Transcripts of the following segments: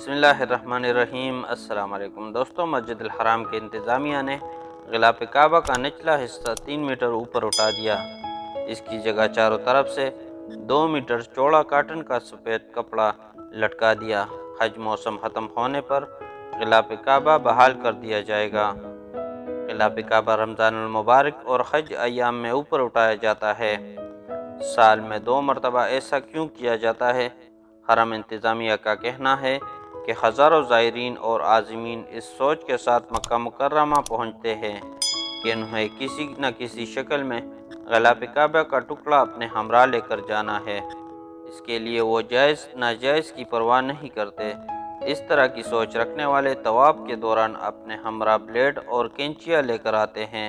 बिस्मिल्लाहिर्रहमानिर्रहीम। अस्सलाम वालेकुम दोस्तों, मस्जिद अल हराम के इंतज़ामिया ने ग़िलाफ़ काबा का निचला हिस्सा 3 मीटर ऊपर उठा दिया। इसकी जगह चारों तरफ से 2 मीटर चौड़ा काटन का सफ़ेद कपड़ा लटका दिया। हज मौसम ख़त्म होने पर ग़िलाफ़ काबा बहाल कर दिया जाएगा। ग़िलाफ़ काबा रमज़ानुल मुबारक और हज अय्याम में ऊपर उठाया जाता है। साल में 2 मरतबा ऐसा क्यों किया जाता है? हरम इंतज़ामिया का कहना है कि हज़ारों ज़ायरीन और आज़मीन इस सोच के साथ मक्का मुकर्रमा पहुँचते हैं कि उन्हें किसी न किसी शक्ल में ग़िलाफ़ काबा का टुकड़ा अपने हमरा लेकर जाना है। इसके लिए वो जायज़ नाजायज़ की परवाह नहीं करते। इस तरह की सोच रखने वाले तवाफ़ के दौरान अपने हमरा ब्लेड और कैंचियाँ लेकर आते हैं।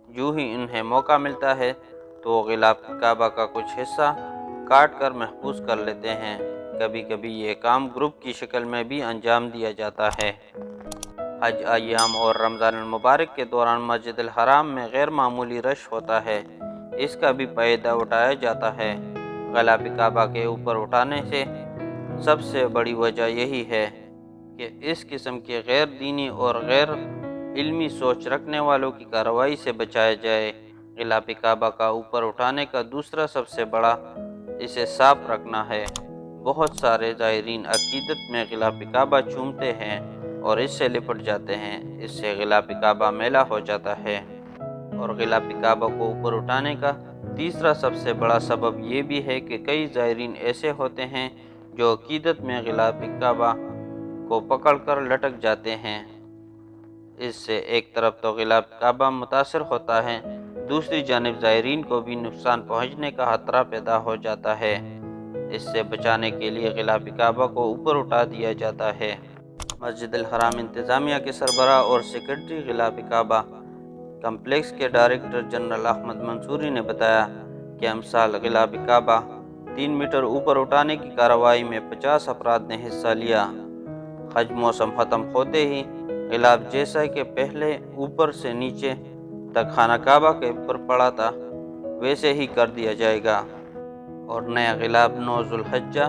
यूँ ही उन्हें मौका मिलता है तो वो ग़िलाफ़ काबा का कुछ हिस्सा काट कर महफूज कर लेते हैं। कभी कभी ये काम ग्रुप की शक्ल में भी अंजाम दिया जाता है। हज अय्याम और रमज़ान मुबारक के दौरान मस्जिद अल हराम में गैर मामूली रश होता है। इसका भी फ़ायदा उठाया जाता है। ग़िलाफ़ काबा के ऊपर उठाने से सबसे बड़ी वजह यही है कि इस किस्म के गैर दीनी और गैर इल्मी सोच रखने वालों की कार्रवाई से बचाया जाए। ग़िलाफ़ काबा का ऊपर उठाने का दूसरा सबसे बड़ा इसे साफ रखना है। बहुत सारे ज़ायरीन अक़ीदत में ग़िलाफ़ काबा चूमते हैं और इससे लिपट जाते हैं। इससे ग़िलाफ़ काबा मैला हो जाता है। और ग़िलाफ़ काबा को ऊपर उठाने का तीसरा सबसे बड़ा सबब ये भी है कि कई ज़ायरीन ऐसे होते हैं जो अक़ीदत में ग़िलाफ़ काबा को पकड़कर लटक जाते हैं। इससे एक तरफ तो ग़िलाफ़ काबा मुतासर होता है, दूसरी जानिब ज़ायरीन को भी नुकसान पहुँचने का खतरा पैदा हो जाता है। इससे बचाने के लिए ग़िलाफ़ काबा को ऊपर उठा दिया जाता है। मस्जिद अल हराम इंतज़ामिया के सरबराह और सेक्रेटरी ग़िलाफ़ काबा कम्प्लेक्स के डायरेक्टर जनरल अहमद मंसूरी ने बताया कि अमसाल ग़िलाफ़ काबा 3 मीटर ऊपर उठाने की कार्रवाई में 50 अफराद ने हिस्सा लिया। हज मौसम ख़त्म होते ही ग़िलाफ़ जैसा कि पहले ऊपर से नीचे तक खाना काबा के ऊपर पड़ा था वैसे ही कर दिया जाएगा और नया ग़िलाफ़ 9 ज़ुल्हिज्जा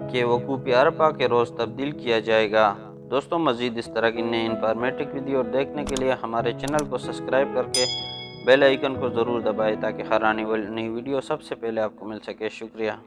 के वक़ूफ़ अरफ़ा के रोज़ तब्दील किया जाएगा। दोस्तों, मज़ीद इस तरह की नई इंफॉर्मेटिव वीडियो देखने के लिए हमारे चैनल को सब्सक्राइब करके बेल आइकन को ज़रूर दबाएं ताकि हर आने वाली नई वीडियो सबसे पहले आपको मिल सके। शुक्रिया।